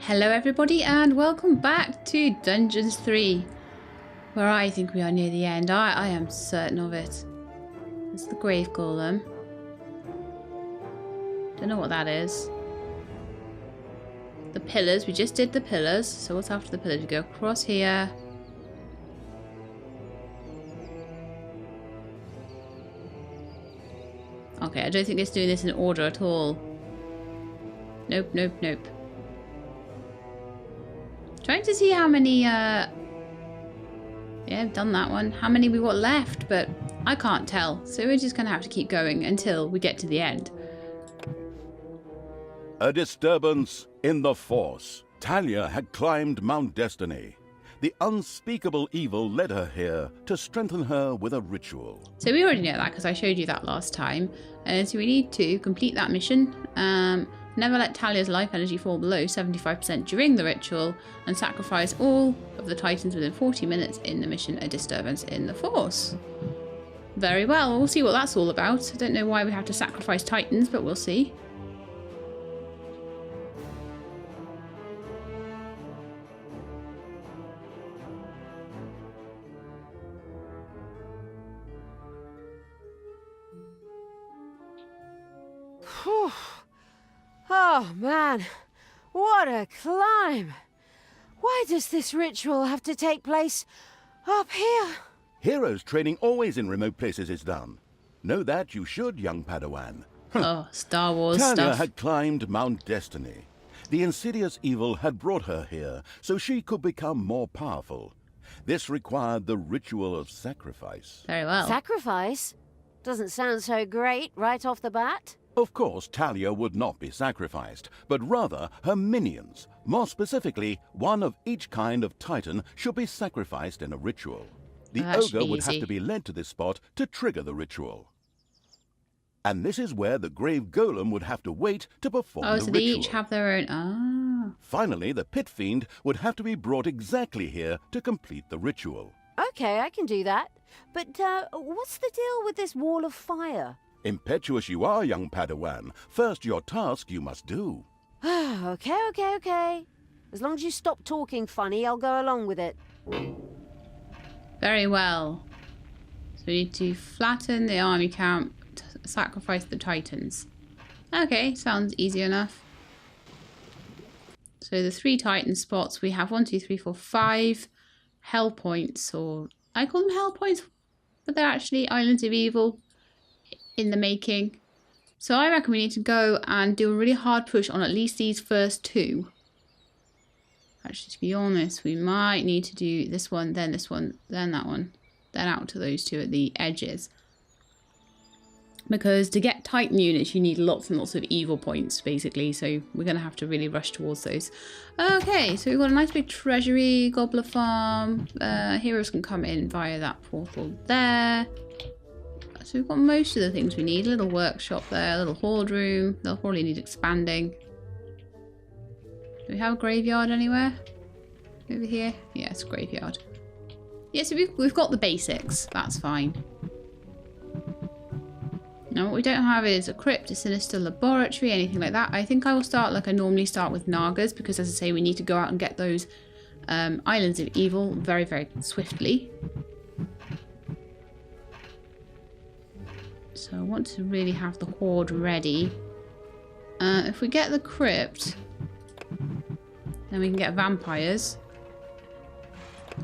Hello everybody and welcome back to Dungeons 3, where I think we are near the end. I am certain of it. It's the grave golem. Don't know what that is. The pillars, we just did the pillars, so what's after the pillars? We go across here. Okay, I don't think it's doing this in order at all. Nope, nope, nope. Trying to see how many, yeah, I've done that one. How many we got left, but I can't tell. So we're just going to have to keep going until we get to the end. A disturbance in the Force. Thalya had climbed Mount Destiny. The unspeakable evil led her here to strengthen her with a ritual. So we already know that because I showed you that last time. And so we need to complete that mission. Never let Thalya's life energy fall below 75% during the ritual, and sacrifice all of the Titans within 40 minutes in the mission A Disturbance in the Force. Very well, we'll see what that's all about. I don't know why we have to sacrifice Titans, but we'll see. Whew. Oh man, what a climb! Why does this ritual have to take place up here? Heroes training always in remote places is done. Know that you should, young Padawan. Oh, Star Wars Thalya stuff. had climbed Mount Destiny. The insidious evil had brought her here so she could become more powerful. This required the ritual of sacrifice. Very well. Sacrifice? Doesn't sound so great right off the bat. Of course, Thalya would not be sacrificed, but rather her minions. More specifically, one of each kind of Titan should be sacrificed in a ritual. The That should ogre be would have easy. to be led to this spot to trigger the ritual. And this is where the grave golem would have to wait to perform Oh, the so they ritual. each have their own... Ah. Finally, the pit fiend would have to be brought exactly here to complete the ritual. Okay, I can do that. But what's the deal with this wall of fire? Impetuous you are, young Padawan. First, your task you must do. Okay. As long as you stop talking funny, I'll go along with it. Very well. So we need to flatten the army camp, sacrifice the Titans. Okay, sounds easy enough. So the 3 Titan spots, we have 1, 2, 3, 4, 5 hell points, or I call them hell points, but they're actually Islands of Evil in the making. So I reckon we need to go and do a really hard push on at least these first 2. Actually, to be honest, we might need to do this one, then that one, then out to those 2 at the edges. Because to get Titan units, you need lots and lots of evil points, basically. So we're going to have to really rush towards those. Okay, so we've got a nice big treasury, gobbler farm. Heroes can come in via that portal there. So we've got most of the things we need. A little workshop there, a little hoard room. They'll probably need expanding. Do we have a graveyard anywhere? Over here? Yes, graveyard. Yeah, so we've got the basics. That's fine. Now what we don't have is a crypt, a sinister laboratory, anything like that. I think I will start like I normally start with Nagas, because as I say, we need to go out and get those Islands of Evil very, very swiftly. So I want to really have the hoard ready. If we get the crypt, then we can get vampires.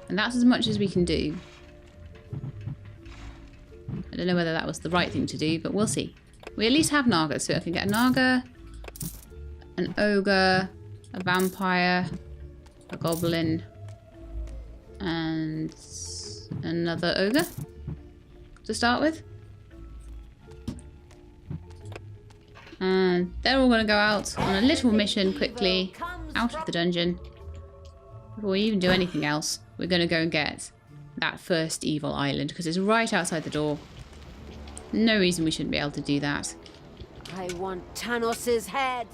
And that's as much as we can do. I don't know whether that was the right thing to do, but we'll see. We at least have Naga, so I can get a Naga, an ogre, a vampire, a goblin, and another ogre to start with. And they're all going to go out on a little mission quickly, out of the dungeon. Before we even do anything else, we're going to go and get that first evil island, because it's right outside the door. No reason we shouldn't be able to do that. I want Tanos' head.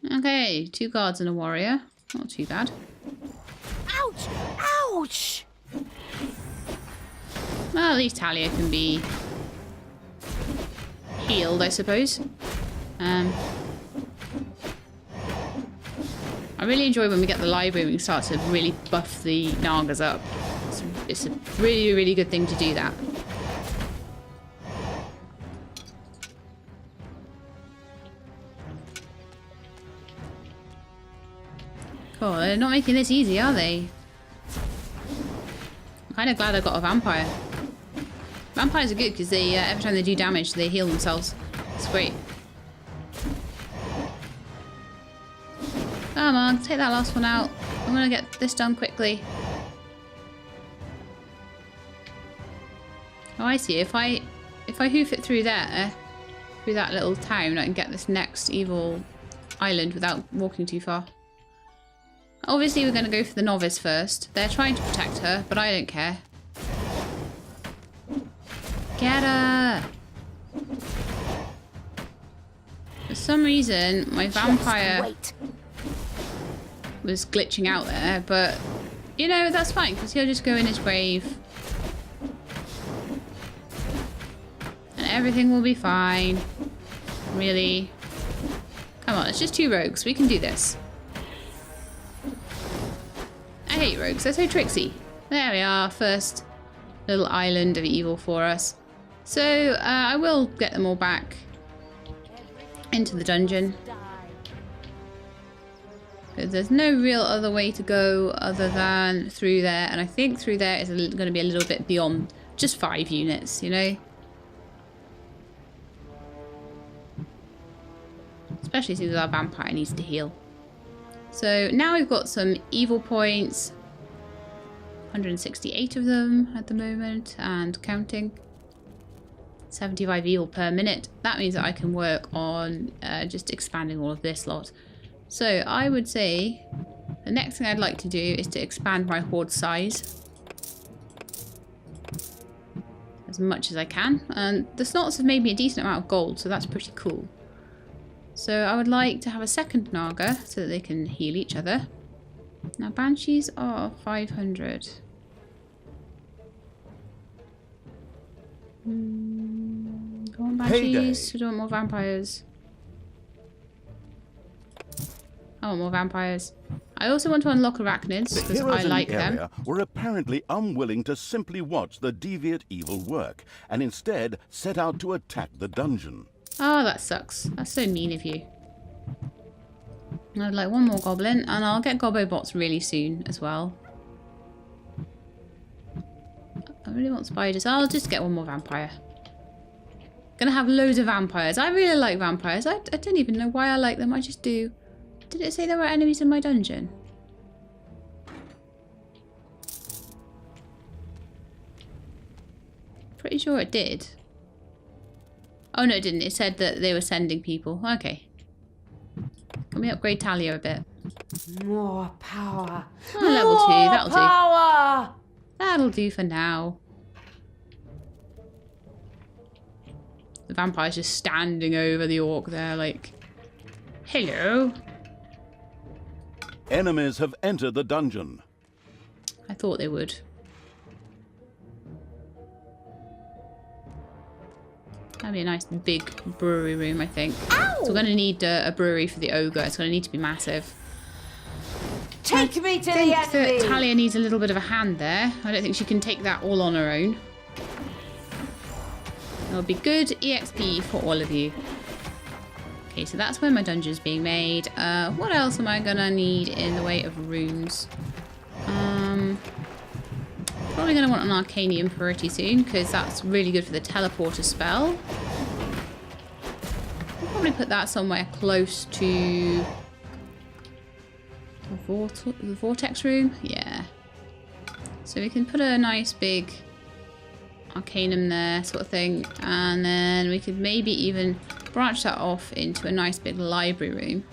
Okay, 2 guards and a warrior. Not too bad. Ouch! Ouch! Well, at least Thalya can be healed, I suppose. I really enjoy when we get the library and we start to really buff the Nagas up. It's a really, really good thing to do that. Cool, they're not making this easy, are they? I'm kind of glad I got a vampire. Vampires are good because they every time they do damage, they heal themselves. It's great. Come on, take that last one out. I'm gonna get this done quickly. Oh, I see. If I hoof it through there, through that little town, I can get this next evil island without walking too far. Obviously, we're going to go for the novice first. They're trying to protect her, but I don't care. Get her! For some reason, my vampire was glitching out there, but, you know, that's fine, because he'll just go in his grave. And everything will be fine. Really. Come on, it's just 2 rogues. We can do this. I hate rogues, they're so tricksy. There we are, first little island of evil for us. So, I will get them all back into the dungeon. Because there's no real other way to go other than through there. And I think through there is going to be a little bit beyond just 5 units, you know? Especially since our vampire needs to heal. So now we've got some evil points, 168 of them at the moment, and counting. 75 evil per minute. That means that I can work on just expanding all of this lot. So I would say the next thing I'd like to do is to expand my horde size as much as I can. And the slots have made me a decent amount of gold, so that's pretty cool. So I would like to have a second Naga so that they can heal each other. Now Banshees are 500. Go on Banshees, we want more vampires. I want more vampires. I also want to unlock arachnids because I like them. The heroes were apparently unwilling to simply watch the deviant evil work and instead set out to attack the dungeon. Oh, that sucks. That's so mean of you. I'd like one more goblin, and I'll get gobbo bots really soon as well. I really want spiders. I'll just get one more vampire. Gonna have loads of vampires. I really like vampires. I don't even know why I like them. I just do. Did it say there were enemies in my dungeon? Pretty sure it did. Oh no, it didn't. It said that they were sending people. Okay. Can we upgrade Thalya a bit? More power. Oh, level 2. That'll power. do. That'll do for now. The vampire's just standing over the orc there, like, hello. Enemies have entered the dungeon. I thought they would. That'd be a nice big brewery room, I think. Ow! So we're going to need a brewery for the ogre. It's going to need to be massive. Take me to the I enemy! think that Thalya needs a little bit of a hand there. I don't think she can take that all on her own. It'll be good EXP for all of you. Okay, so that's where my dungeon's being made. What else am I going to need in the way of rooms? Probably going to want an Arcanium pretty soon, because that's really good for the teleporter spell. I'll probably put that somewhere close to the vortex room. Yeah. So we can put a nice big Arcanum there, sort of thing. And then we could maybe even branch that off into a nice big library room.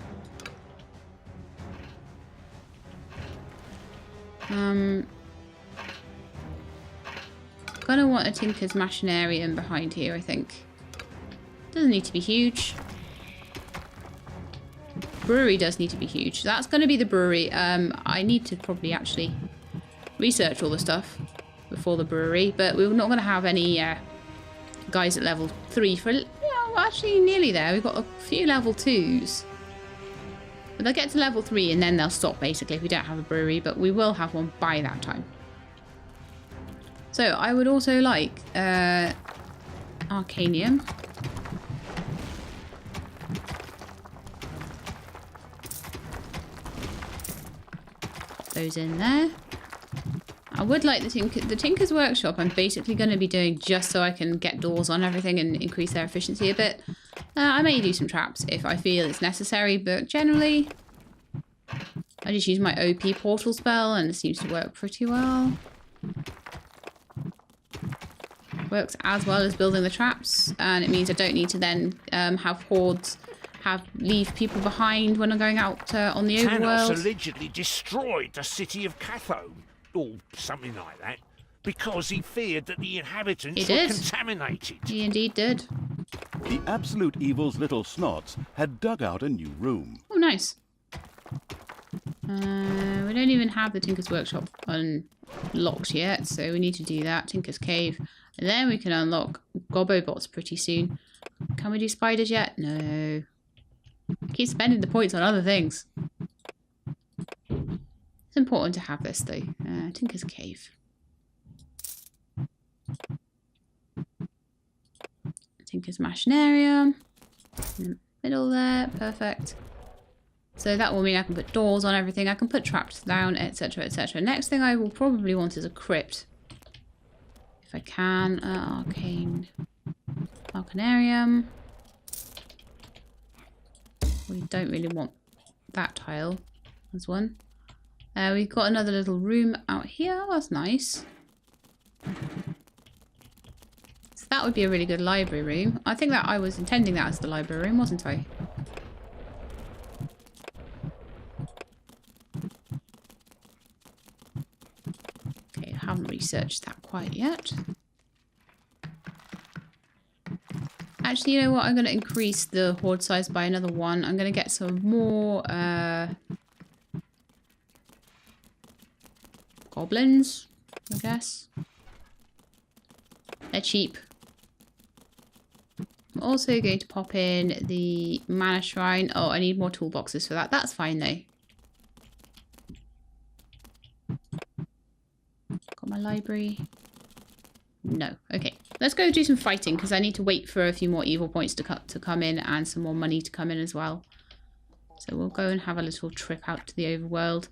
Gonna want a Tinker's Machinarium behind here, I think. Doesn't need to be huge. Brewery does need to be huge. That's gonna be the brewery. I need to probably actually research all the stuff before the brewery, but we're not gonna have any guys at level 3 for, you know, actually nearly there. We've got a few level 2s. But they'll get to level 3 and then they'll stop, basically, if we don't have a brewery. But we will have one by that time. So I would also like Arcanium. Pop those in there. I would like the Tinker's Workshop. I'm basically going to be doing just so I can get doors on everything and increase their efficiency a bit. I may do some traps if I feel it's necessary, but generally I just use my OP portal spell and it seems to work pretty well. Works as well as building the traps, and it means I don't need to then have hordes leave people behind when I'm going out on the overworld. Tanos allegedly destroyed the city of Catho, or something like that, because he feared that the inhabitants were contaminated. He indeed did. The absolute evil's little snots had dug out a new room. Oh, nice. We don't even have the Tinker's Workshop unlocked yet, so we need to do that. Tinker's Cave. And then we can unlock Gobobots pretty soon. Can we do spiders yet? No. Keep spending the points on other things. It's important to have this, though. Tinker's Cave. Tinker's Machinarium. In the middle there. Perfect. So that will mean I can put doors on everything. I can put traps down, etc, etc. Next thing I will probably want is a crypt. If I can. Arcanarium. We don't really want that tile as one. We've got another little room out here. Oh, that's nice. So that would be a really good library room. I think that I was intending that as the library room, wasn't I? Okay, I haven't researched that quite yet. Actually, you know what? I'm going to increase the horde size by another 1. I'm going to get some more goblins, I guess. They're cheap. I'm also going to pop in the mana shrine. Oh, I need more toolboxes for that. That's fine, though. Got my library. No. Okay. Let's go do some fighting because I need to wait for a few more evil points to come in and some more money to come in as well. So we'll go and have a little trip out to the overworld.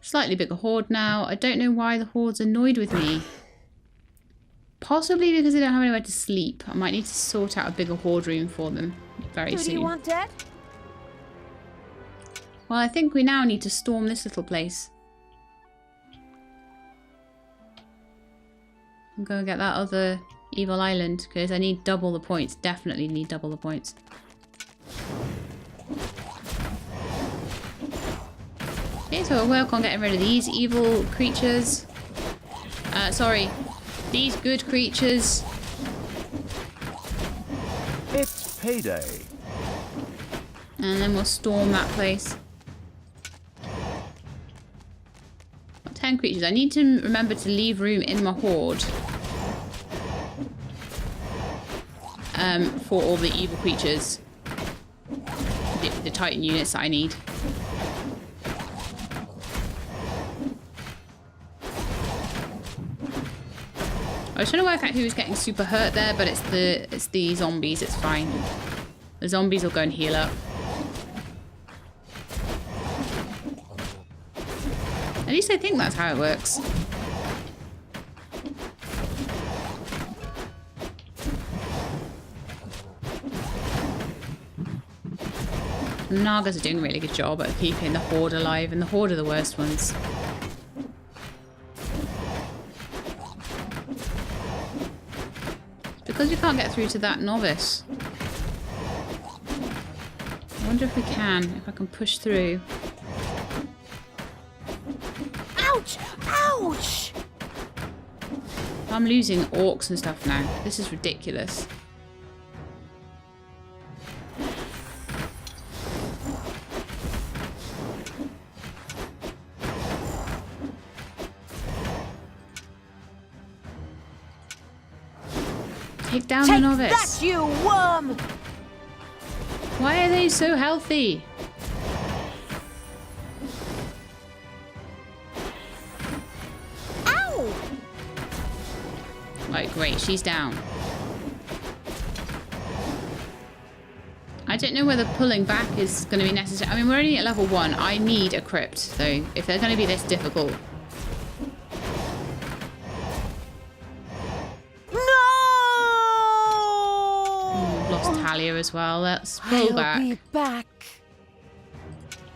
Slightly bigger horde now. I don't know why the horde's annoyed with me. Possibly because they don't have anywhere to sleep. I might need to sort out a bigger horde room for them very soon. Who do you want dead? Well, I think we now need to storm this little place. And go and get that other evil island because I need double the points. Definitely need double the points. Okay, so we'll work on getting rid of these evil creatures. Sorry, these good creatures. It's payday. And then we'll storm that place. 10 creatures. I need to remember to leave room in my horde for all the evil creatures. The Titan units that I need. I was trying to work out who was getting super hurt there, but it's the zombies. It's fine. The zombies will go and heal up. At least I think that's how it works. The Nagas are doing a really good job at keeping the horde alive, and the horde are the worst ones. It's because we can't get through to that novice. I wonder if we can, if I can push through. Ouch! Ouch! I'm losing orcs and stuff now. This is ridiculous. Take down the novice. That, you worm! Why are they so healthy? Right, great. She's down. I don't know whether pulling back is going to be necessary. I mean, we're only at level 1. I need a crypt, so if they're going to be this difficult. No! Ooh, lost Thalya as well. Let's pull back. I'll be back.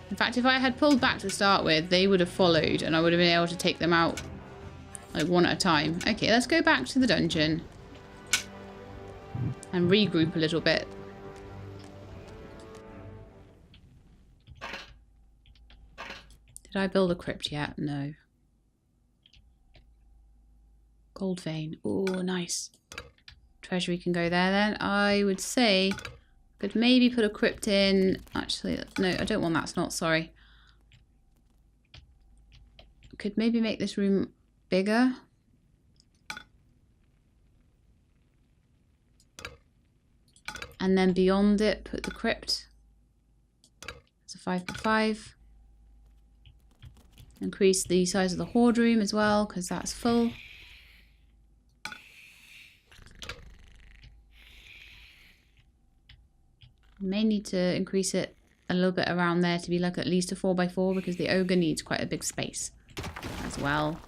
In fact, if I had pulled back to start with, they would have followed and I would have been able to take them out like one at a time. Okay, let's go back to the dungeon and regroup a little bit. Did I build a crypt yet? No. Gold vein. Oh, nice. Treasury can go there then. I would say could maybe put a crypt in. Actually, no, I don't want that slot, sorry. Could maybe make this room bigger. And then beyond it, put the crypt. It's a 5x5. Increase the size of the hoard room as well, because that's full. May need to increase it a little bit around there to be like at least a 4x4 because the ogre needs quite a big space as well.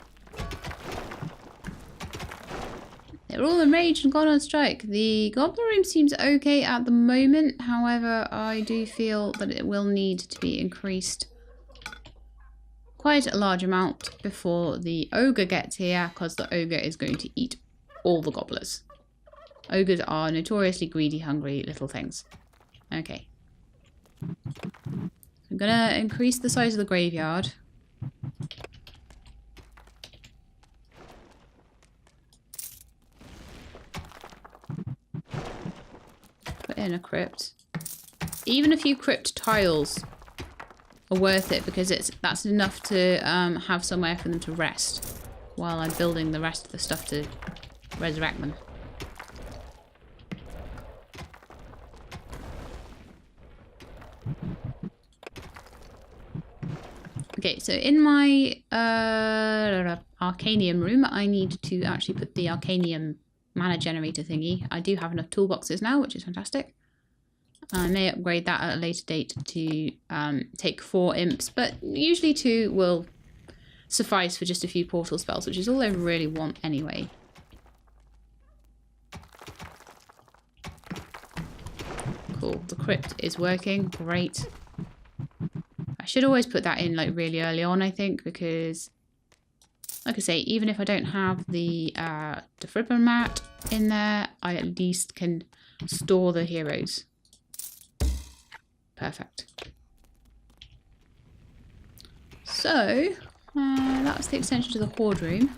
They're all enraged and gone on strike. The goblin room seems okay at the moment. However, I do feel that it will need to be increased quite a large amount before the ogre gets here, because the ogre is going to eat all the gobblers. Ogres are notoriously greedy, hungry little things. Okay. I'm gonna increase the size of the graveyard. Put in a crypt. Even a few crypt tiles are worth it because that's enough to have somewhere for them to rest while I'm building the rest of the stuff to resurrect them. Okay, so in my Arcanium room, I need to actually put the Arcanium mana generator thingy. I do have enough toolboxes now, which is fantastic. I may upgrade that at a later date to take 4 imps, but usually 2 will suffice for just a few portal spells, which is all I really want anyway. Cool, the crypt is working, great. I should always put that in like really early on, I think, because like I say, even if I don't have the defibrillator in there, I at least can store the heroes. Perfect. So, that was the extension to the hoard room.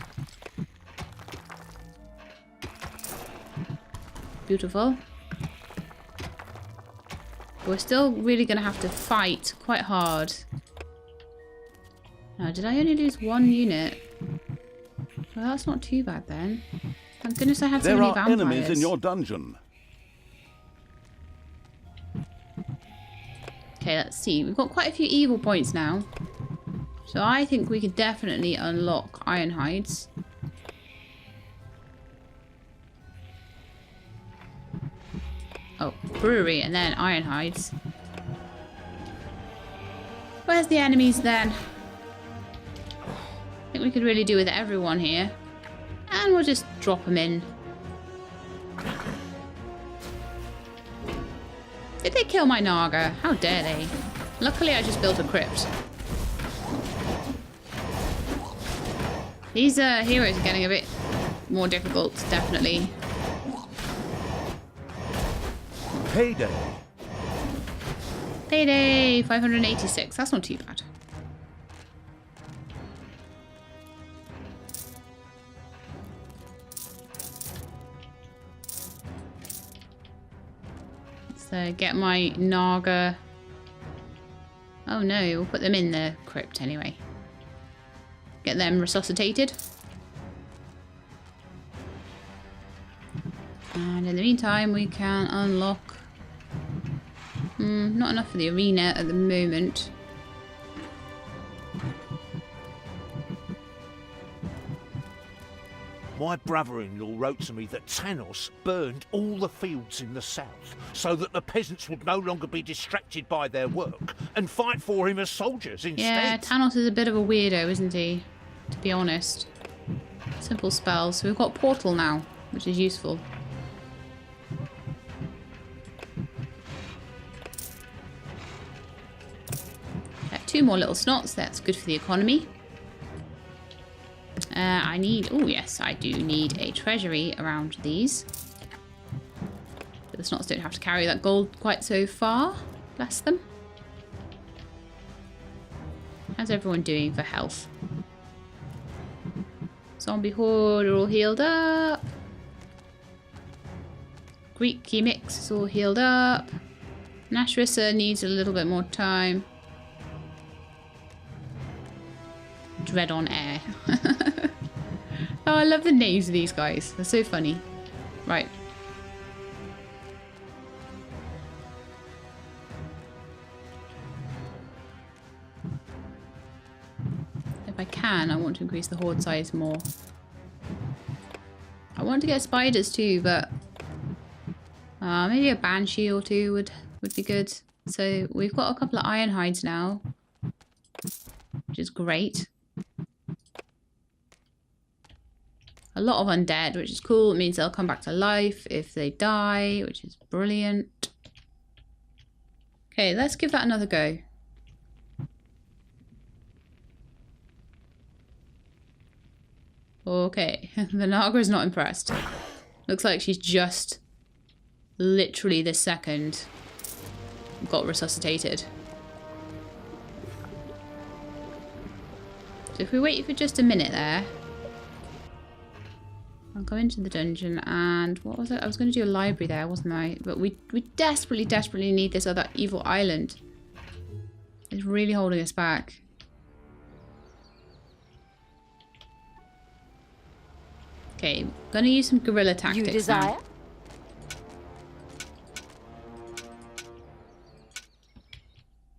Beautiful. We're still really going to have to fight quite hard. Now, did I only lose 1 unit? Well, that's not too bad then. Thank goodness I had so many vampires. There are enemies in your dungeon. Okay, let's see. We've got quite a few evil points now. So I think we could definitely unlock iron hides. Oh, brewery and then iron hides. Where's the enemies then? I think we could really do with everyone here. And we'll just drop them in. Did they kill my Naga? How dare they? Luckily I just built a crypt. These heroes are getting a bit more difficult, definitely. Payday. Payday 586. That's not too bad. Let's get my Naga. Oh no, we'll put them in the crypt anyway. Get them resuscitated. And in the meantime, we can unlock. Not enough for the arena at the moment. My brother-in-law wrote to me that Tanos burned all the fields in the south so that the peasants would no longer be distracted by their work and fight for him as soldiers instead. Yeah, Tanos is a bit of a weirdo, isn't he? To be honest. Simple spells. So we've got portal now, which is useful. Two more little slots. That's good for the economy. I need... Oh, yes, I do need a treasury around these. But the snots don't have to carry that gold quite so far. Bless them. How's everyone doing for health? Zombie horde are all healed up. Greek key mix is all healed up. Nashrissa needs a little bit more time. Dread on air. Oh, I love the names of these guys. They're so funny. Right. If I can, I want to increase the horde size more. I want to get spiders too, but maybe a banshee or two would be good. So we've got a couple of iron hides now, which is great. A lot of undead, which is cool. It means they'll come back to life if they die, which is brilliant. Okay, let's give that another go. Okay, the Naga's not impressed. Looks like she's just literally this second got resuscitated. So if we wait for just a minute there, I'll go into the dungeon and what was it? I was going to do a library there, wasn't I? But we desperately, desperately need this other evil island. It's really holding us back. Okay, gonna use some guerrilla tactics. You desire? Now.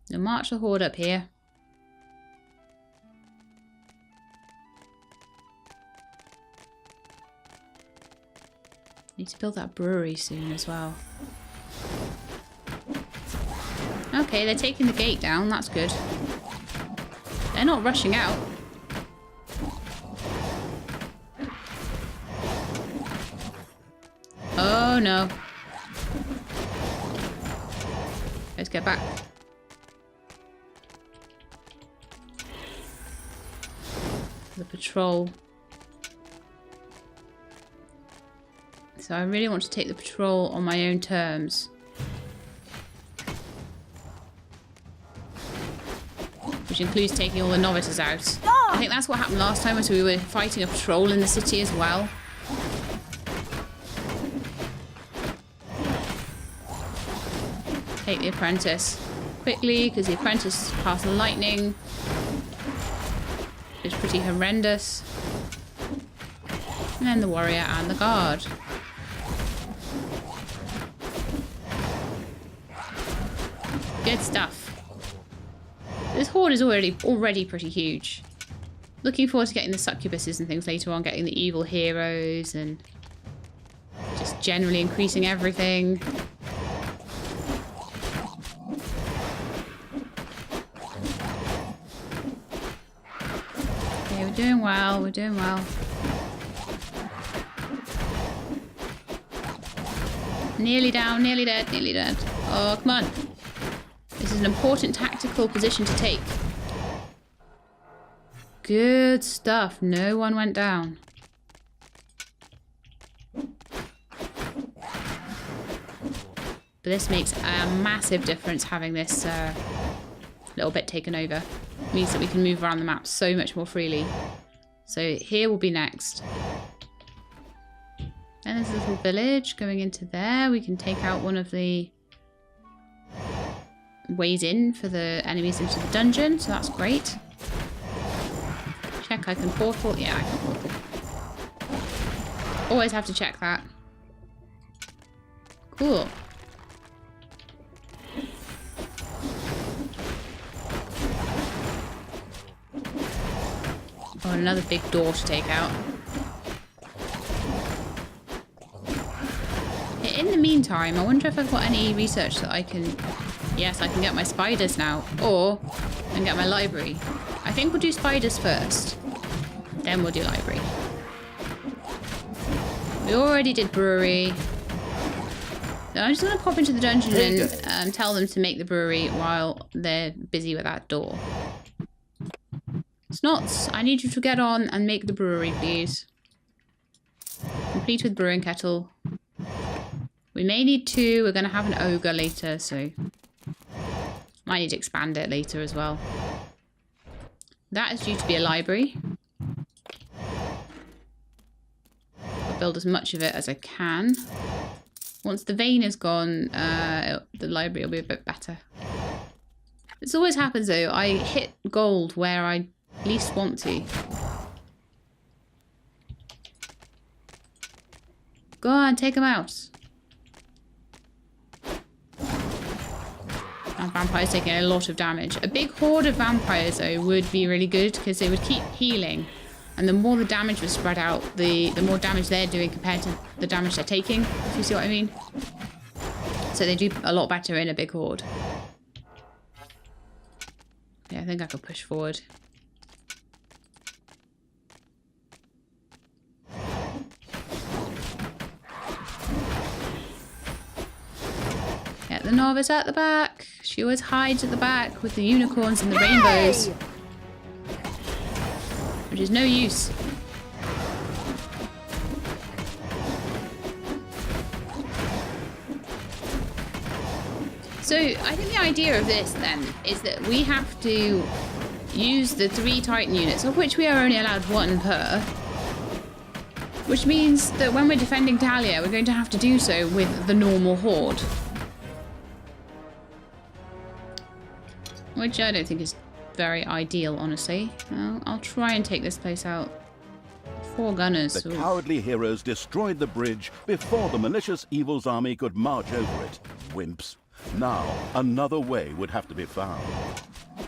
Now march the horde up here. Need to build that brewery soon as well. Okay, they're taking the gate down. That's good. They're not rushing out. Oh no. Let's get back. The patrol. So I really want to take the patrol on my own terms. Which includes taking all the novices out. I think that's what happened last time, was we were fighting a patrol in the city as well. Take the apprentice quickly, because the apprentice passed lightning. It's pretty horrendous. And then the warrior and the guard. Good stuff. This horde is already pretty huge. Looking forward to getting the succubuses and things later on, getting the evil heroes and just generally increasing everything. Okay, we're doing well, we're doing well. Nearly down, nearly dead, nearly dead. Oh, come on. This is an important tactical position to take. Good stuff. No one went down. But this makes a massive difference, having this little bit taken over. It means that we can move around the map so much more freely. So here will be next. And there's a little village going into there. We can take out one of the ways in for the enemies into the dungeon, so that's great. Check I can portal. Yeah, I can portal. Always have to check that. Cool. Oh, another big door to take out. meantime, I wonder if I've got any research that I can... Yes, I can get my spiders now. Or I can get my library. I think we'll do spiders first. Then we'll do library. We already did brewery. So I'm just going to pop into the dungeon and tell them to make the brewery while they're busy with that door. Snots, I need you to get on and make the brewery, please. Complete with brewing kettle. We may need two. We're going to have an ogre later, so... Might need to expand it later as well. That is due to be a library. I'll build as much of it as I can. Once the vein is gone, the library will be a bit better. This always happens though. I hit gold where I least want to. Go on, take them out. Our vampire's taking a lot of damage. A big horde of vampires though would be really good because they would keep healing. And the more the damage was spread out, the more damage they're doing compared to the damage they're taking, if you see what I mean. So they do a lot better in a big horde. Yeah, I think I could push forward. Get the novice at the back. She always hides at the back with the unicorns and the rainbows. Which is no use. So I think the idea of this then is that we have to use the 3 Titan units, of which we are only allowed 1 per. Which means that when we're defending Thalya, we're going to have to do so with the normal horde. Which I don't think is very ideal, honestly. Well, I'll try and take this place out. 4 gunners. The cowardly heroes destroyed the bridge before the malicious Evil's army could march over it. Wimps. Now, another way would have to be found.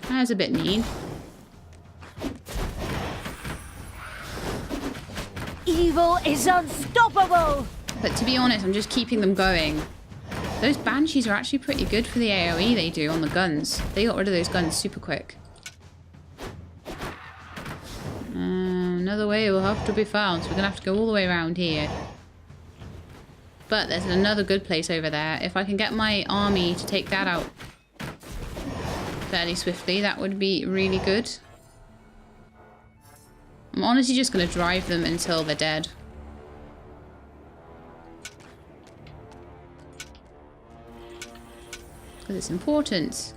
That's a bit mean. Evil is unstoppable! But to be honest, I'm just keeping them going. Those banshees are actually pretty good for the AoE they do on the guns. They got rid of those guns super quick. Another way will have to be found, so we're going to have to go all the way around here. But there's another good place over there. If I can get my army to take that out fairly swiftly, that would be really good. I'm honestly just going to drive them until they're dead. Because it's important.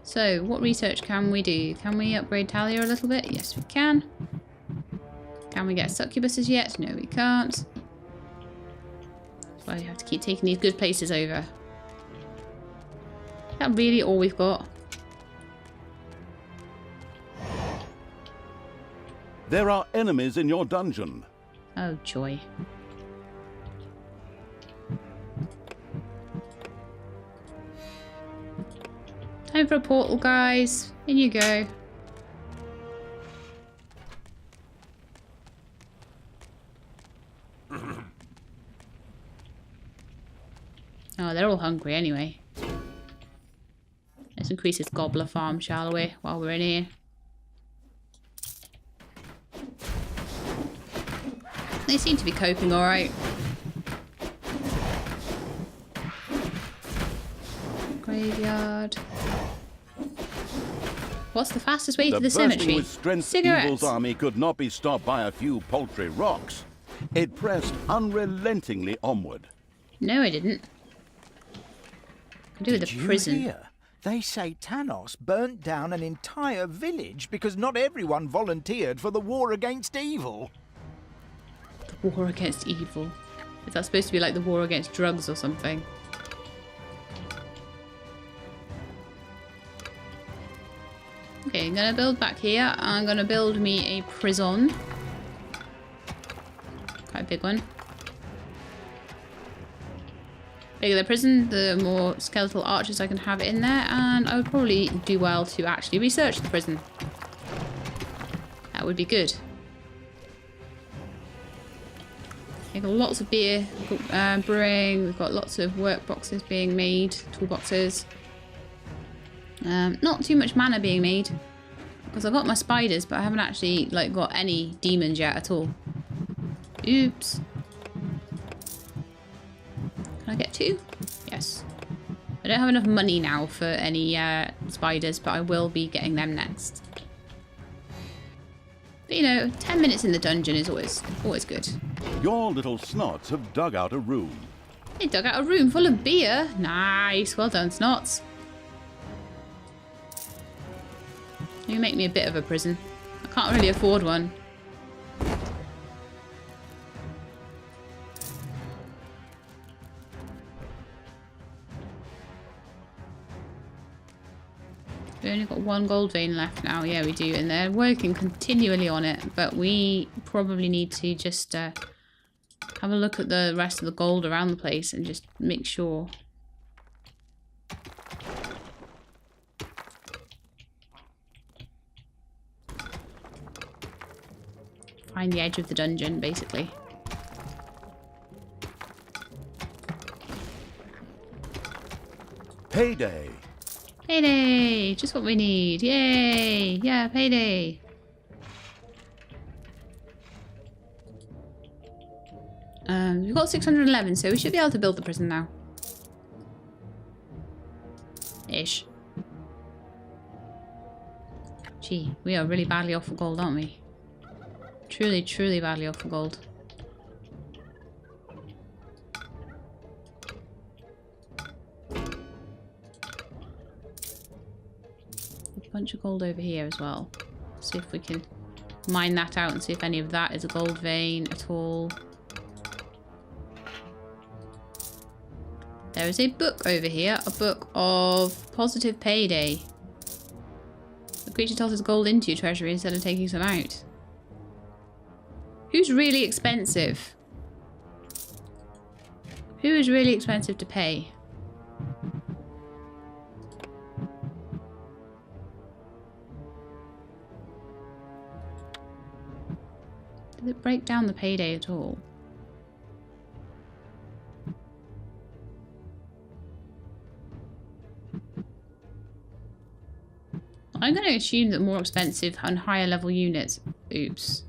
So, what research can we do? Can we upgrade Thalya a little bit? Yes, we can. Can we get succubuses yet? No, we can't. That's why we have to keep taking these good places over. Is that really all we've got? There are enemies in your dungeon. Oh, joy. Time for a portal, guys. In you go. Oh, they're all hungry anyway. Let's increase this gobbler farm, shall we, while we're in here. They seem to be coping alright. Graveyard. What's the fastest way to the cemetery? With strength, Cigarettes. Evil's army could not be stopped by a few paltry rocks. It pressed unrelentingly onward. No, I didn't. Could do with the prison. Hear? They say Tanos burnt down an entire village because not everyone volunteered for the war against evil. The war against evil. Is that supposed to be like the war against drugs or something? Okay, I'm gonna build back here. I'm gonna build me a prison. Quite a big one. Bigger the prison, the more skeletal archers I can have in there, and I would probably do well to actually research the prison. That would be good. We've got lots of beer brewing. We've got lots of work boxes being made, toolboxes. Not too much mana being made because I've got my spiders, but I haven't actually like got any demons yet at all. Oops. Can I get 2? Yes. I don't have enough money now for any spiders, but I will be getting them next. But you know, 10 minutes in the dungeon is always good. Your little snots have dug out a room. They dug out a room full of beer. Nice. Well done, Snots. You make me a bit of a prison. I can't really afford one. We only got 1 gold vein left now. Yeah, we do. And they're working continually on it. But we probably need to just have a look at the rest of the gold around the place and just make sure. Find the edge of the dungeon, basically. Payday! Payday! Just what we need. Yay! Yeah, payday! We've got 611, so we should be able to build the prison now. Ish. Gee, we are really badly off for gold, aren't we? Truly, truly badly off for gold. A bunch of gold over here as well. See if we can mine that out and see if any of that is a gold vein at all. There is a book over here, a book of positive payday. The creature tosses gold into your treasury instead of taking some out. Who's really expensive? Who is really expensive to pay? Did it break down the payday at all? I'm going to assume that more expensive and higher level units... Oops.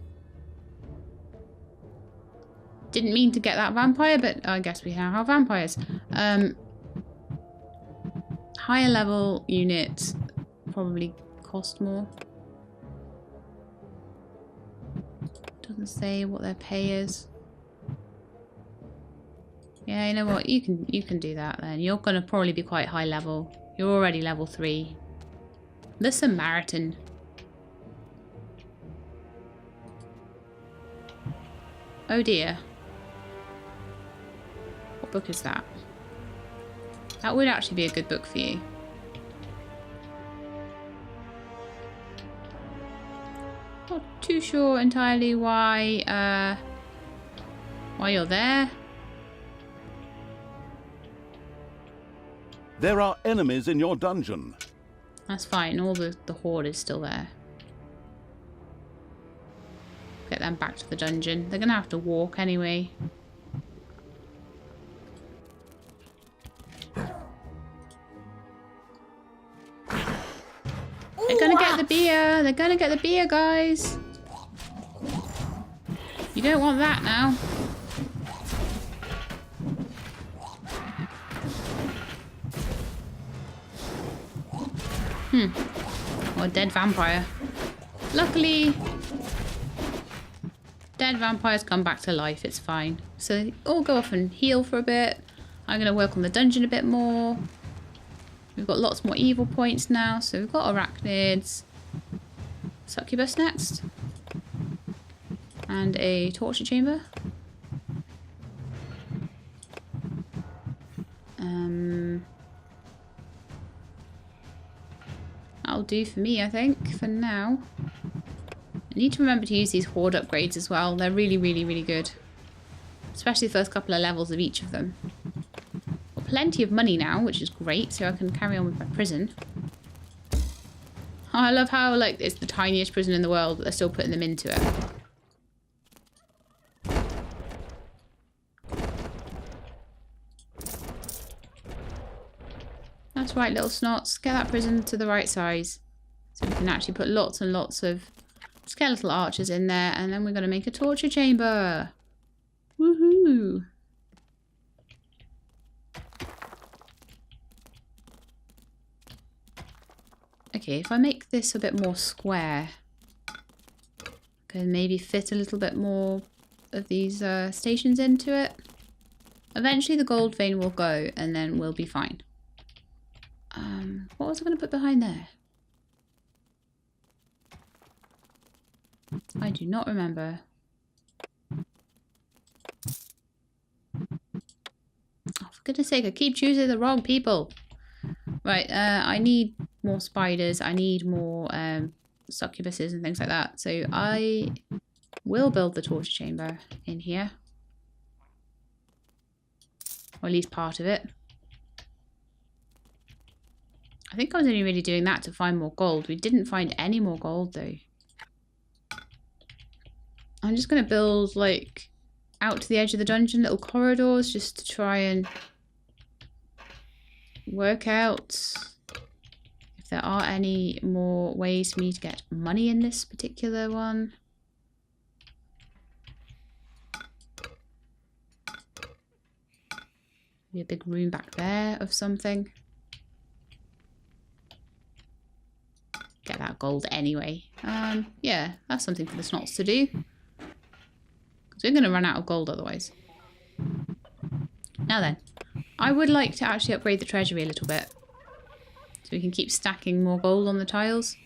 Didn't mean to get that vampire, but I guess we now have vampires. Higher level units probably cost more. Doesn't say what their pay is. Yeah, you know what? You can do that then. You're going to probably be quite high level. You're already level 3. The Samaritan. Oh dear. What book is that? That would actually be a good book for you. Not too sure entirely why you're there. There are enemies in your dungeon. That's fine. All the horde is still there. Get them back to the dungeon. They're gonna have to walk anyway. They're gonna get the beer. They're gonna get the beer, guys. You don't want that now. Or a dead vampire. Luckily, dead vampires come back to life. It's fine. So all go off and heal for a bit. I'm going to work on the dungeon a bit more. We've got lots more evil points now. So we've got arachnids. Succubus next. And a torture chamber. That'll do for me, I think, for now. I need to remember to use these horde upgrades as well. They're really, really, really good. Especially the first couple of levels of each of them. Got plenty of money now, which is great, so I can carry on with my prison. Oh, I love how, like, it's the tiniest prison in the world, but they're still putting them into it. right, little snots. Get that prison to the right size. So we can actually put lots and lots of skeletal archers in there. And then we're going to make a torture chamber. Woohoo! Okay, if I make this a bit more square, I can maybe fit a little bit more of these stations into it. Eventually the gold vein will go and then we'll be fine. What was I going to put behind there? I do not remember. Oh, for goodness sake, I keep choosing the wrong people. Right, I need more spiders. I need more succubuses and things like that. So I will build the torture chamber in here. Or at least part of it. I think I was only really doing that to find more gold. We didn't find any more gold though. I'm just going to build like out to the edge of the dungeon little corridors just to try and work out if there are any more ways for me to get money in this particular one. Maybe a big room back there of something. Get that gold anyway. Yeah, that's something for the snots to do. Because we're going to run out of gold otherwise. Now then, I would like to actually upgrade the treasury a little bit. So we can keep stacking more gold on the tiles.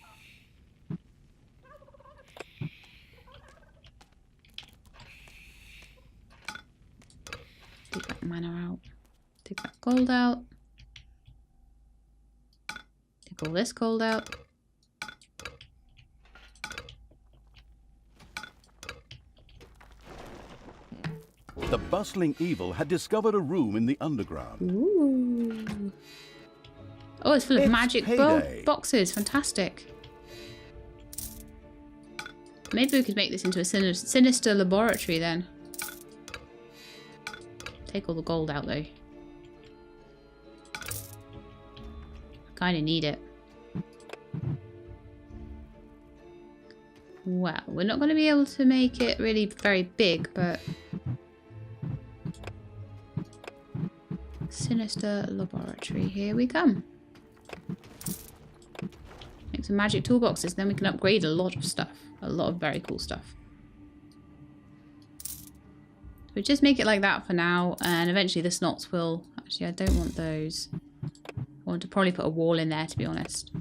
Take that mana out. Take that gold out. Take all this gold out. The bustling evil had discovered a room in the underground. Ooh. Oh, it's full of It's magic payday. boxes. Fantastic. Maybe we could make this into a sinister laboratory then. Take all the gold out though. Kind of need it. Well, we're not going to be able to make it really very big, but... Sinister laboratory, here we come. Make some magic toolboxes, then we can upgrade a lot of stuff. A lot of very cool stuff. So just make it like that for now, and eventually the snots will... Actually, I don't want those. I want to probably put a wall in there, to be honest.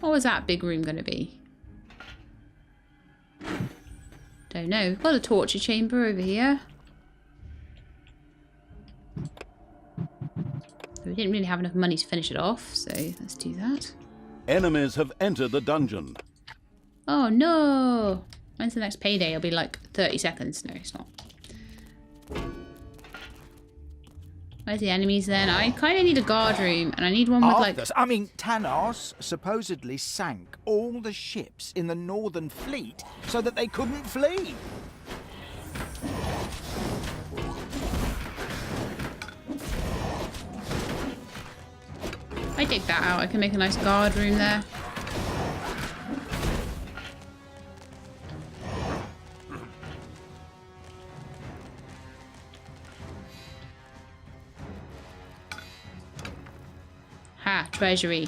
What was that big room going to be? Don't know. We've got a torture chamber over here. We didn't really have enough money to finish it off, so let's do that. Enemies have entered the dungeon. Oh no! When's the next payday? It'll be like 30 seconds. No, it's not. Where's the enemies then? I kind of need a guard room, and I need one with like... Tanos supposedly sank all the ships in the Northern Fleet so that they couldn't flee. If I dig that out, I can make a nice guard room there. Ha, treasury.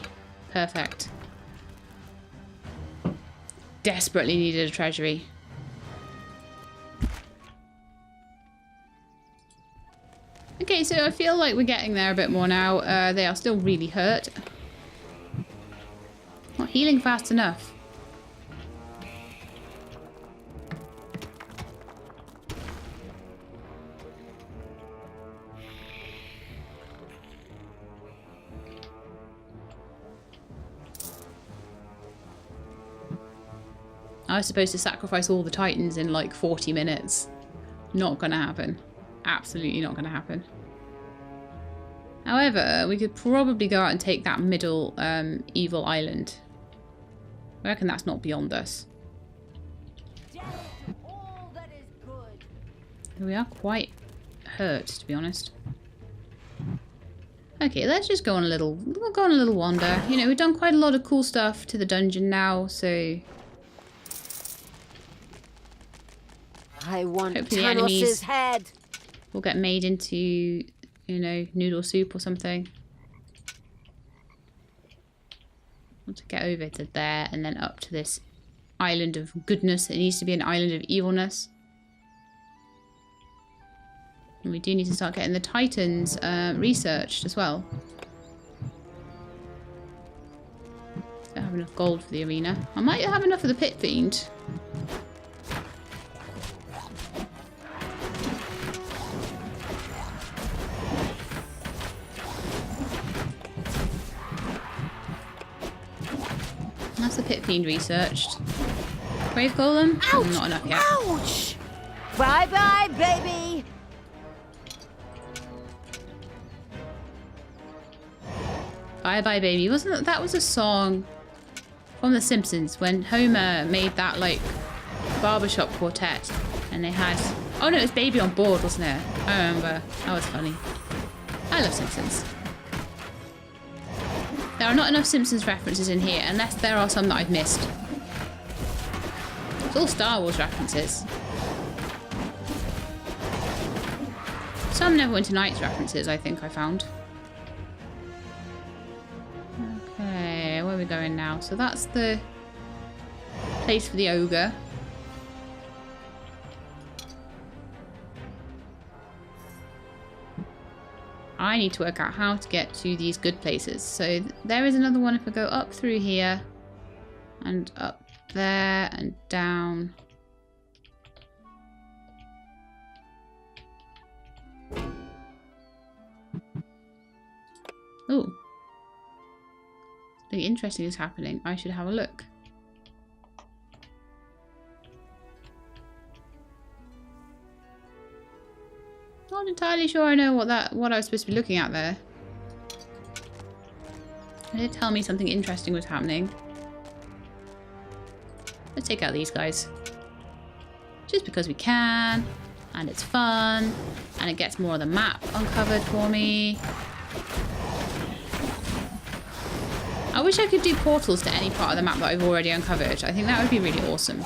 Perfect. Desperately needed a treasury. Okay, so I feel like we're getting there a bit more now. They are still really hurt. Not healing fast enough. I was supposed to sacrifice all the titans in like 40 minutes. Not gonna happen. Absolutely not gonna happen. However, we could probably go out and take that middle evil island. I reckon that's not beyond us. We are quite hurt, to be honest. Okay, let's just go on a little. We'll go on a little wander. You know, we've done quite a lot of cool stuff to the dungeon now, so I want hopefully the Tanos' enemies head. will get made into, you know, noodle soup or something. Want to get over to there and then up to this island of goodness. It needs to be an island of evilness. And we do need to start getting the Titans researched as well. Don't have enough gold for the arena. I might have enough for the Pit Fiend. That's the Pit Fiend researched. Brave Golem? Ouch! Not enough yet. Ouch! Bye-bye, baby! Bye Bye Baby. Wasn't that was a song from The Simpsons when Homer made that like barbershop quartet and they had, oh no, it was Baby on Board, wasn't it? I remember. That was funny. I love Simpsons. There are not enough Simpsons references in here unless there are some that I've missed. It's all Star Wars references. Some Neverwinter Nights references, I think I found. Okay, where are we going now? So that's the place for the ogre. I need to work out how to get to these good places. So there is another one if I go up through here and up there and down. Ooh. Something interesting is happening. I should have a look. Not entirely sure I know what I was supposed to be looking at there. It did tell me something interesting was happening. Let's take out these guys. Just because we can. And it's fun. And it gets more of the map uncovered for me. I wish I could do portals to any part of the map that I've already uncovered. I think that would be really awesome.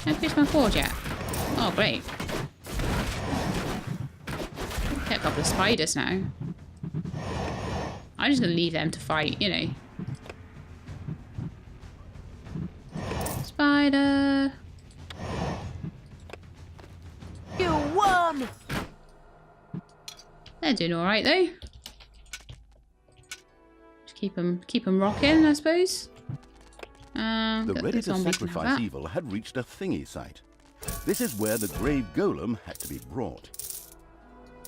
Can I finish my forge yet? Oh, great. Get a couple of spiders now. I'm just going to leave them to fight, you know. Spider. You won! They're doing alright, though. Just keep them rocking, I suppose. The ready to sacrifice evil had reached a thingy site. This is where the grave golem had to be brought.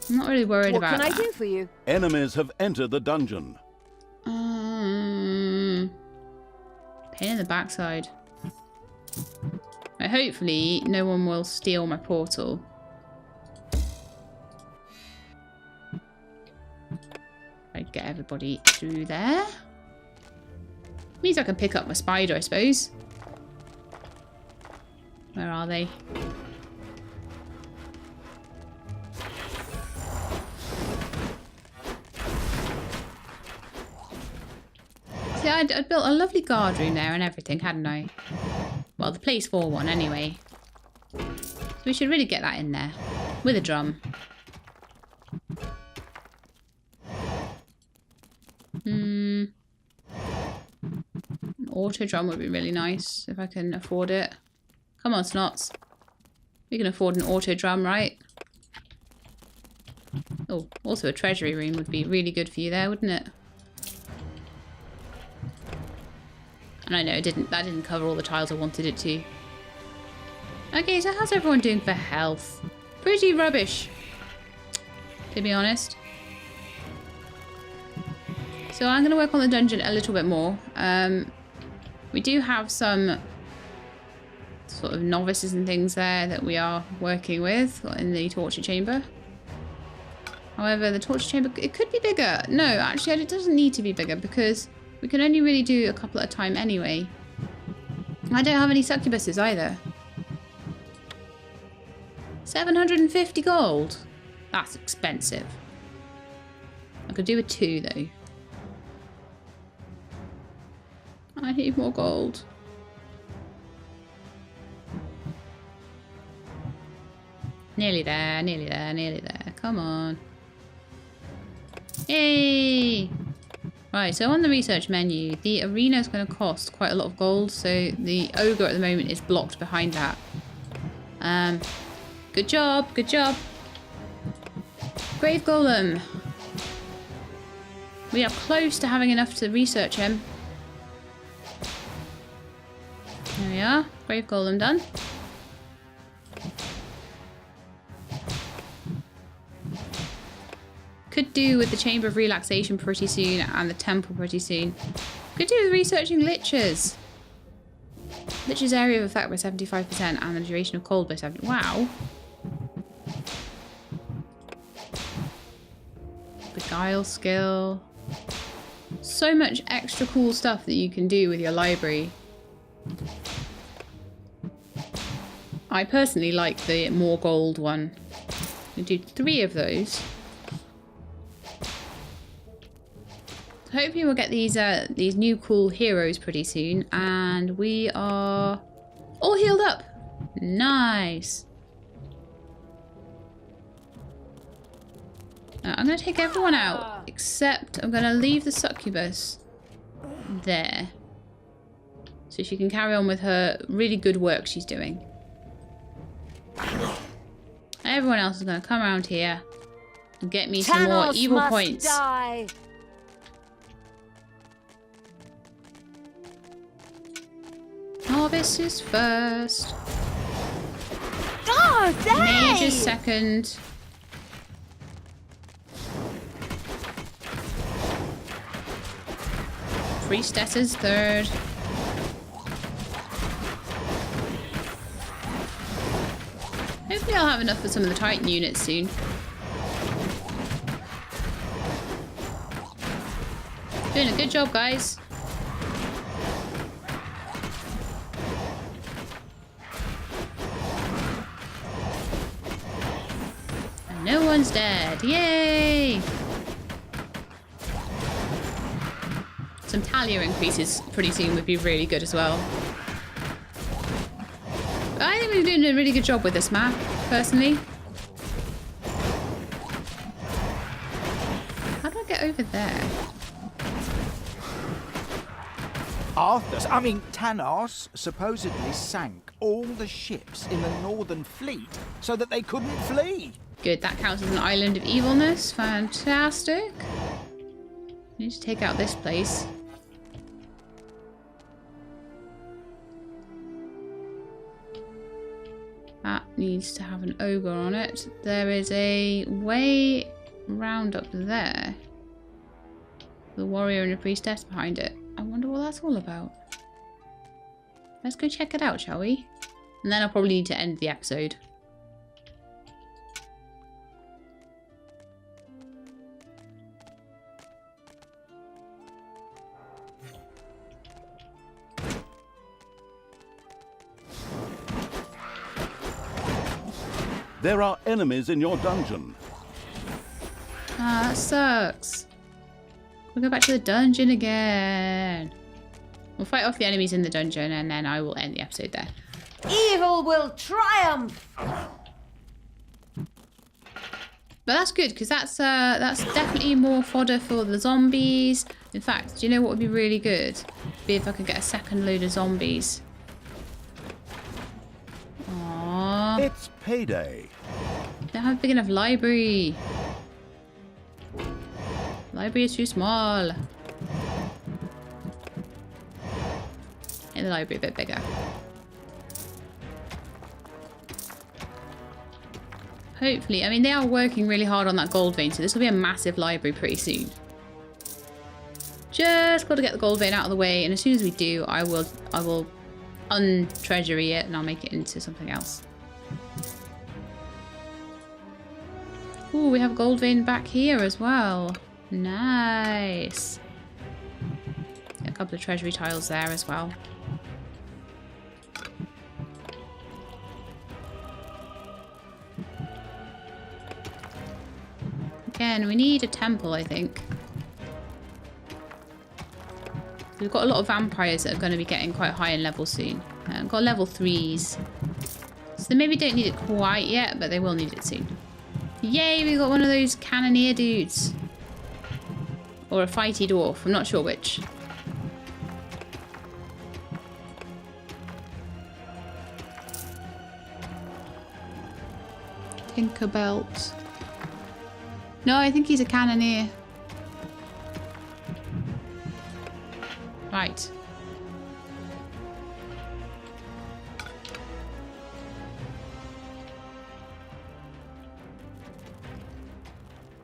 I'm not really worried about that. What can I do for you? Enemies have entered the dungeon. Pain in the backside. Right, hopefully no one will steal my portal. I get everybody through there. Means I can pick up my spider, I suppose. Where are they? See, I'd built a lovely guard room there and everything, hadn't I? Well, the place for one, anyway. So we should really get that in there. With a drum. An auto drum would be really nice, if I can afford it. Come on, Snots. We can afford an auto drum, right? Oh, also a treasury room would be really good for you there, wouldn't it? And I know that didn't cover all the tiles I wanted it to. Okay, so how's everyone doing for health? Pretty rubbish, to be honest. So I'm going to work on the dungeon a little bit more. We do have some sort of novices and things there that we are working with in the torture chamber. However, the torture chamber, it could be bigger. No, actually, it doesn't need to be bigger because we can only really do a couple at a time anyway. I don't have any succubuses either. 750 gold. That's expensive. I could do with 2 though. I need more gold. Nearly there, nearly there, nearly there. Come on. Yay! Right, so on the research menu, the arena is going to cost quite a lot of gold, so the ogre at the moment is blocked behind that. Good job, good job. Grave Golem. We are close to having enough to research him. There we are. Grave Golem done. Could do with the Chamber of Relaxation pretty soon and the Temple pretty soon. Could do with researching Liches. Liches area of effect by 75% and the duration of cold by 70%. Wow. Beguile skill. So much extra cool stuff that you can do with your library. I personally like the more gold one. We do 3 of those. Hopefully we'll get these new cool heroes pretty soon, and we are all healed up. Nice. I'm going to take everyone out, except I'm going to leave the succubus there, so she can carry on with her really good work she's doing. Everyone else is going to come around here and get me some more evil points. Die. Novice is first. Oh, Mage is second. Priestess is third. Hopefully I'll have enough for some of the Titan units soon. Doing a good job, guys. And no one's dead. Yay! Some Thalya increases pretty soon would be really good as well. But I think we're doing a really good job with this map, personally. How do I get over there? Tanos supposedly sank all the ships in the Northern Fleet so that they couldn't flee. Good, that counts as an island of evilness. Fantastic. Need to take out this place. That needs to have an ogre on it. There is a way round up there. The warrior and a priestess behind it. I wonder what that's all about. Let's go check it out, shall we? And then I'll probably need to end the episode. There are enemies in your dungeon. Ah, that sucks. We'll go back to the dungeon again. We'll fight off the enemies in the dungeon and then I will end the episode there. Evil will triumph. But that's good because that's definitely more fodder for the zombies. In fact, do you know what would be really good? Be if I could get a second load of zombies. Aww. It's payday. Don't have a big enough library. Library is too small. Make the library a bit bigger. Hopefully, I mean they are working really hard on that gold vein, so this will be a massive library pretty soon. Just got to get the gold vein out of the way, and as soon as we do, I will untreasury it and I'll make it into something else. Ooh, we have gold vein back here as well. Nice. A couple of treasury tiles there as well. Again, we need a temple, I think. We've got a lot of vampires that are going to be getting quite high in level soon. We've got level 3s. So they maybe don't need it quite yet, but they will need it soon. Yay, we got one of those cannoneer dudes. Or a fighty dwarf, I'm not sure which. Tinkerbelt. No, I think he's a cannoneer. Right.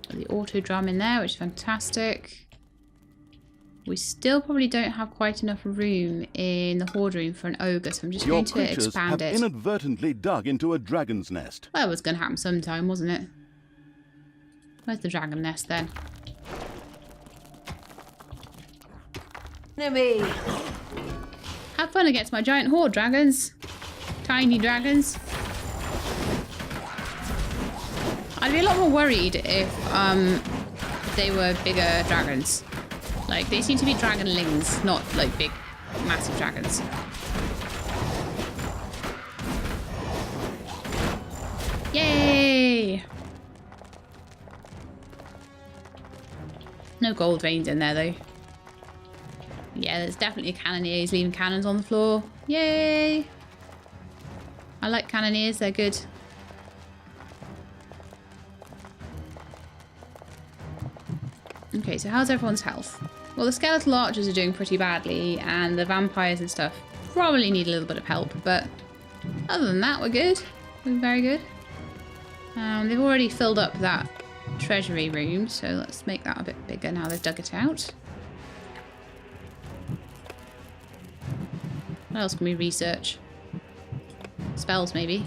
Got the auto drum in there, which is fantastic. We still probably don't have quite enough room in the horde room for an ogre, so I'm just Your going to creatures expand have it. inadvertently dug into a dragon's nest. Well, it was going to happen sometime, wasn't it? Where's the dragon nest then? Enemy. Have fun against my giant horde dragons. Tiny dragons. I'd be a lot more worried if they were bigger dragons. Like, they seem to be dragonlings, not like big, massive dragons. Yay! No gold veins in there though. Yeah, there's definitely a cannoneer. He's leaving cannons on the floor. Yay! I like cannoneers, they're good. Okay, so how's everyone's health? Well, the skeletal archers are doing pretty badly, and the vampires and stuff probably need a little bit of help, but other than that, we're good. We're very good. They've already filled up that treasury room, so let's make that a bit bigger now they've dug it out. What else can we research? Spells, maybe.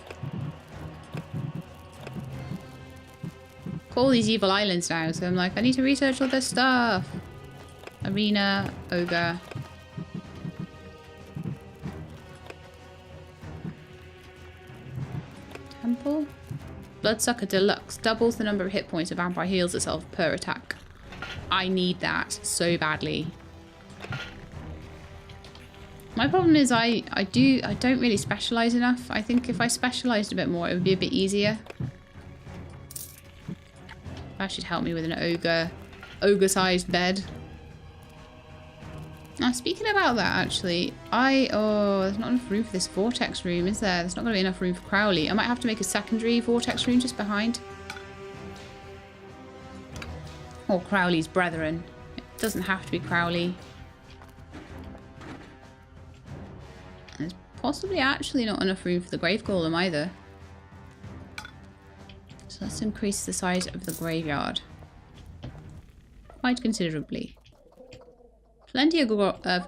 Got all these evil islands now, so I'm like, I need to research all this stuff. Arena, ogre. Temple. Bloodsucker Deluxe. Doubles the number of hit points a vampire heals itself per attack. I need that so badly. My problem is I don't really specialise enough. I think if I specialised a bit more, it would be a bit easier. That should help me with an ogre-sized bed. Now, speaking about that, actually, there's not enough room for this vortex room, is there? There's not going to be enough room for Crowley. I might have to make a secondary vortex room just behind. Or Crowley's brethren. It doesn't have to be Crowley. There's possibly actually not enough room for the grave golem either. So let's increase the size of the graveyard quite considerably. Plenty of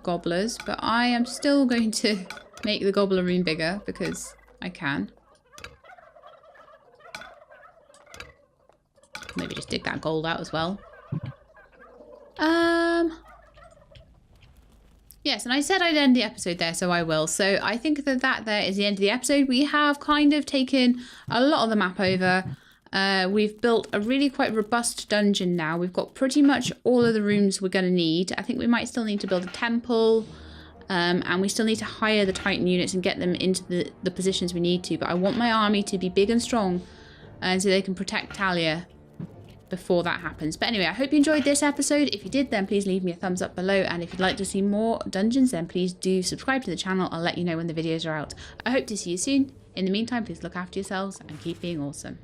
gobblers, but I am still going to make the gobbler room bigger because I can. Maybe just dig that gold out as well. Yes, and I said I'd end the episode there, so I will. So I think that there is the end of the episode. We have kind of taken a lot of the map over. We've built a really quite robust dungeon now. We've got pretty much all of the rooms we're going to need. I think we might still need to build a temple. And we still need to hire the Titan units and get them into the positions we need to. But I want my army to be big and strong. And so they can protect Thalya before that happens. But anyway, I hope you enjoyed this episode. If you did, then please leave me a thumbs up below. And if you'd like to see more dungeons, then please do subscribe to the channel. I'll let you know when the videos are out. I hope to see you soon. In the meantime, please look after yourselves and keep being awesome.